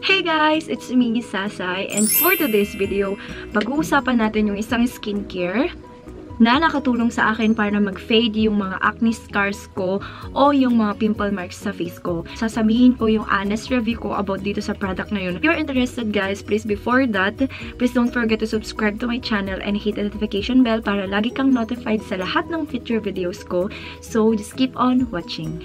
Hey guys! It's me, Sasay, and for today's video, pag-uusapan natin yung isang skincare na nakatulong sa akin para mag-fade yung mga acne scars ko o yung mga pimple marks sa face ko. Sasabihin ko yung honest review ko about dito sa product na yun. If you're interested guys, please before that, please don't forget to subscribe to my channel and hit the notification bell para lagi kang notified sa lahat ng future videos ko. So, just keep on watching.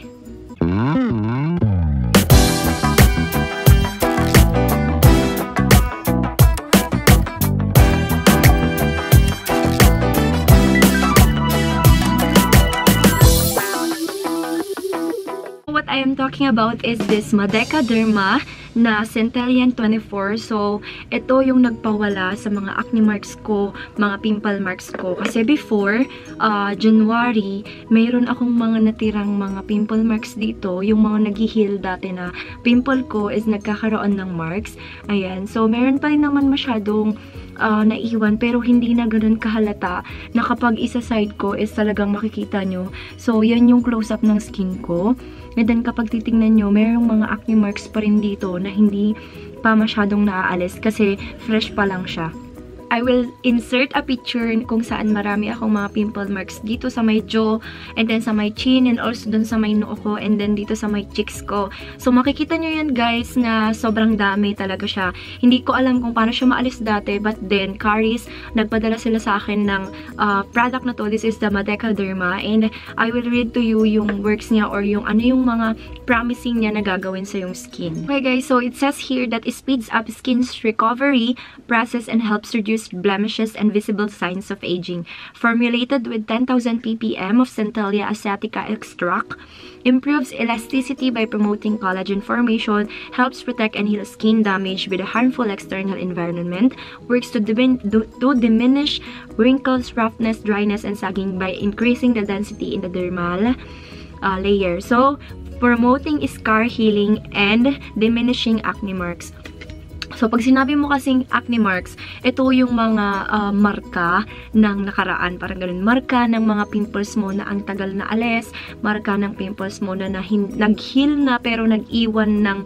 What I am talking about is this Madeca Derma na Centellian 24. So, ito yung nagpawala sa mga acne marks ko, mga pimple marks ko. Kasi before, January, mayroon akong mga natirang mga pimple marks dito. Yung mga nag-heal dati na pimple ko is nagkakaroon ng marks. Ayan. So, meron pa rin naman masyadong naiwan pero hindi na ganun kahalata na kapag isa-side ko is talagang makikita nyo. So, yan yung close-up ng skin ko. And then, kapag titingnan nyo, mayroong mga acne marks pa rin dito na hindi pa masyadong naaalis kasi fresh pa lang siya. I will insert a picture kung saan marami akong mga pimple marks dito sa my jaw, and then sa my chin, and also dun sa my noo ko, and then dito sa my cheeks ko. So, makikita nyo yan guys na sobrang dami talaga siya. Hindi ko alam kung paano siya maalis dati, but then, Caris, nagpadala sila sa akin ng product na to. This is the Madeca Derma, and I will read to you yung works niya or yung ano yung mga promising niya na gagawin sa yung skin. Okay guys, so it says here that it speeds up skin's recovery process and helps reduce blemishes and visible signs of aging. Formulated with 10,000 ppm of Centellia asiatica extract, improves elasticity by promoting collagen formation, helps protect and heal skin damage with a harmful external environment, works to diminish wrinkles, roughness, dryness, and sagging by increasing the density in the dermal layer. So, promoting scar healing and diminishing acne marks. So, pag sinabi mo kasing acne marks, ito yung mga marka ng nakaraan. Parang ganun. Marka ng mga pimples mo na ang tagal na alis. Marka ng pimples mo na nag-heal na pero nag-iwan ng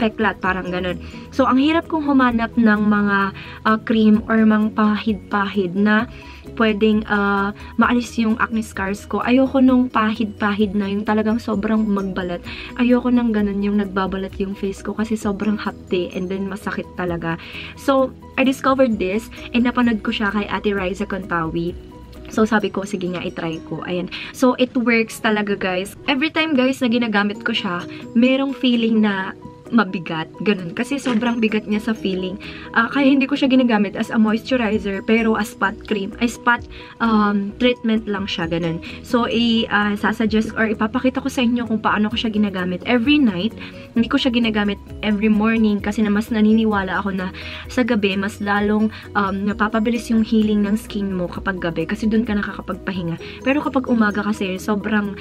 peklat. Parang ganun. So, ang hirap kong humanap ng mga cream or mga pahid-pahid na pwedeng maalis yung acne scars ko. Ayoko nung pahid-pahid na yung talagang sobrang magbalat. Ayoko nang ganun yung nagbabalat yung face ko kasi sobrang hapde and then masakit talaga. So, I discovered this and napanood ko siya kay Ate Riza Contawi. So, sabi ko, sige nga, itry ko. Ayan. So, it works talaga, guys. Every time, guys, na ginagamit ko siya, merong feeling na mabigat, ganun. Kasi sobrang bigat niya sa feeling. Kaya hindi ko siya ginagamit as a moisturizer, pero as spot cream, ay spot treatment lang siya, ganun. So, sasuggest or ipapakita ko sa inyo kung paano ko siya ginagamit every night. Hindi ko siya ginagamit every morning kasi na mas naniniwala ako na sa gabi, mas lalong napapabilis yung healing ng skin mo kapag gabi kasi dun ka nakakapagpahinga. Pero kapag umaga kasi, sobrang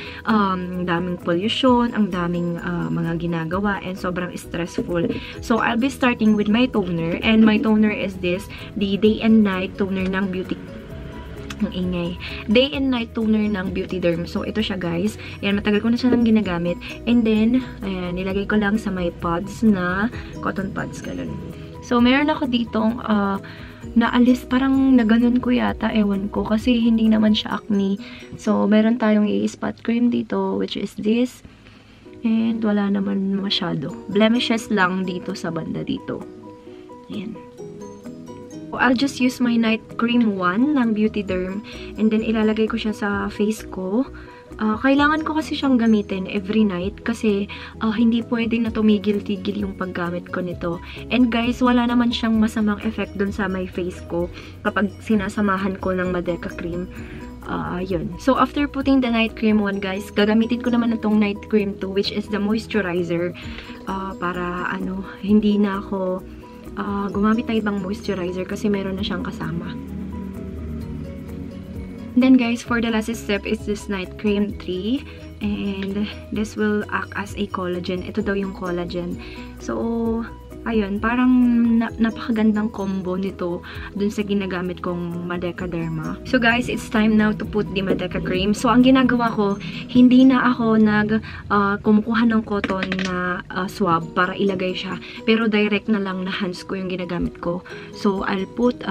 daming pollution, ang daming mga ginagawa, and sobrang stressful. So, I'll be starting with my toner, and my toner is this, the Day and Night Toner ng Beauty. Ang ingay. Day and Night Toner ng Beauty Derm. So, ito siya guys. Ayan, matagal ko na siya lang ginagamit. And then, ayan, nilagay ko lang sa my pods na cotton pods. Ganun. So, meron ako ditong naalis, parang naganon ko yata, ewan ko. Kasi hindi naman siya acne. So, meron tayong i-spot cream dito, which is this. And wala naman masyado. Blemishes lang dito sa banda dito. Ayan. So, I'll just use my night cream 1 ng Beauty Derm. And then, ilalagay ko siya sa face ko. Kailangan ko kasi siyang gamitin every night. Kasi, hindi pwedeng na tumigil-tigil yung paggamit ko nito. And guys, wala naman siyang masamang effect dun sa my face ko kapag sinasamahan ko ng Madeca cream. Yun. So, after putting the night cream 1, guys, gagamitin ko naman itong night cream 2, which is the moisturizer. Para, hindi na ako gumamit ng ibang moisturizer kasi meron na siyang kasama. Then, guys, for the last step is this night cream 3. And this will act as a collagen. Ito daw yung collagen. So, ayun, parang napakagandang combo nito dun sa ginagamit kong Madeca Derma. So guys, it's time now to put the Madeca cream. So ang ginagawa ko, hindi na ako kumukuha ng cotton na swab para ilagay siya. Pero direct na lang na hands ko yung ginagamit ko. So I'll put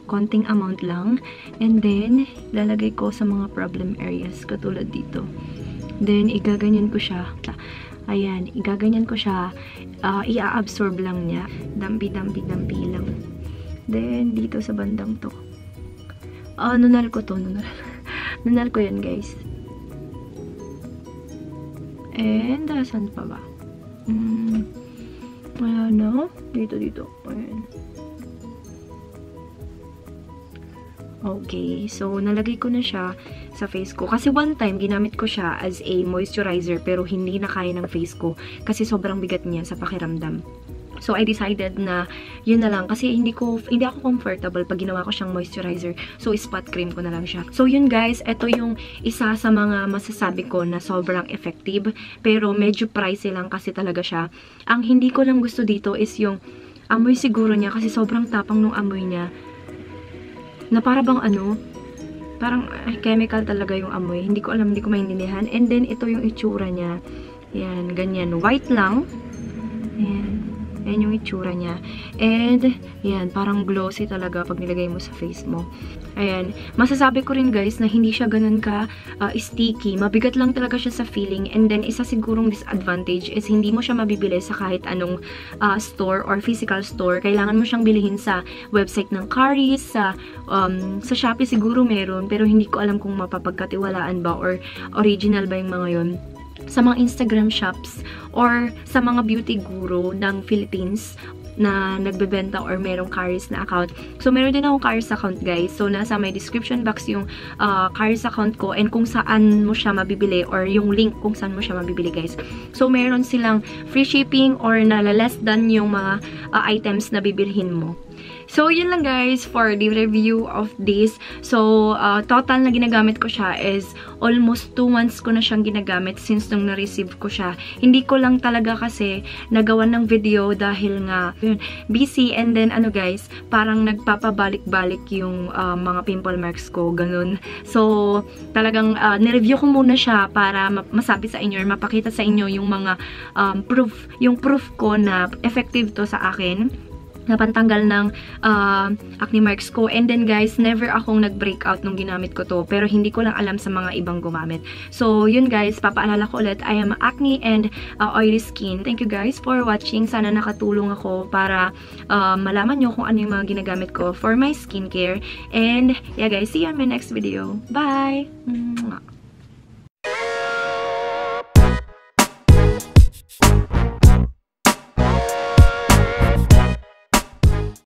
konting amount lang. And then, lalagay ko sa mga problem areas katulad dito. Then, igaganyan ko siya. Ayan, igaganyan ko siya. Ia-absorb lang niya. Dampi lang. Then, dito sa bandang to. Nunal ko to. Nunal ko yan, guys. And, saan pa ba? Ano? Dito. Ayan. Okay, so nalagay ko na siya sa face ko. Kasi one time, ginamit ko siya as a moisturizer pero hindi na kaya ng face ko kasi sobrang bigat niya sa pakiramdam. So, I decided na yun na lang kasi hindi ako comfortable pag ginawa ko siyang moisturizer. So, spot cream ko na lang siya. So, yun guys, ito yung isa sa mga masasabi ko na sobrang effective pero medyo pricey lang kasi talaga siya. Ang hindi ko lang gusto dito is yung amoy siguro niya kasi sobrang tapang nung amoy niya. Na para bang parang chemical talaga yung amoy. Hindi ko alam, hindi ko maintindihan. And then, ito yung itsura niya. Ayan, ganyan. White lang. Ayan. Ayan yung itsura niya. And, ayan, parang glossy talaga pag nilagay mo sa face mo. Ayan. Masasabi ko rin guys na hindi siya ganun ka sticky. Mabigat lang talaga siya sa feeling. And then, isa sigurong disadvantage is hindi mo siya mabibili sa kahit anong store or physical store. Kailangan mo siyang bilihin sa website ng Caris, sa Shopee siguro meron. Pero hindi ko alam kung mapapagkatiwalaan ba or original ba yung mga yun. Sa mga Instagram shops or sa mga beauty guru ng Philippines na nagbebenta or merong Caris na account. So, meron din akong Caris account, guys. So, nasa my description box yung Caris account ko and kung saan mo siya mabibili or yung link kung saan mo siya mabibili, guys. So, meron silang free shipping or less than yung mga items na bibilhin mo. So, yun lang guys for the review of this. So, total na ginagamit ko siya is almost 2 months ko na siyang ginagamit since nung na-receive ko siya. Hindi ko lang talaga kasi nagawan ng video dahil nga yun, busy and then guys, parang nagpapabalik-balik yung mga pimple marks ko, ganun. So, talagang nireview ko muna siya para masabi sa inyo or mapakita sa inyo yung mga proof ko na effective to sa akin na pantanggal ng acne marks ko. And then guys, never akong nag-breakout nung ginamit ko to. Pero hindi ko lang alam sa mga ibang gumamit. So, yun guys, papaalala ko ulit, I am acne and oily skin. Thank you guys for watching. Sana nakatulong ako para malaman nyo kung ano yung mga ginagamit ko for my skincare. And yeah guys, see you on my next video. Bye!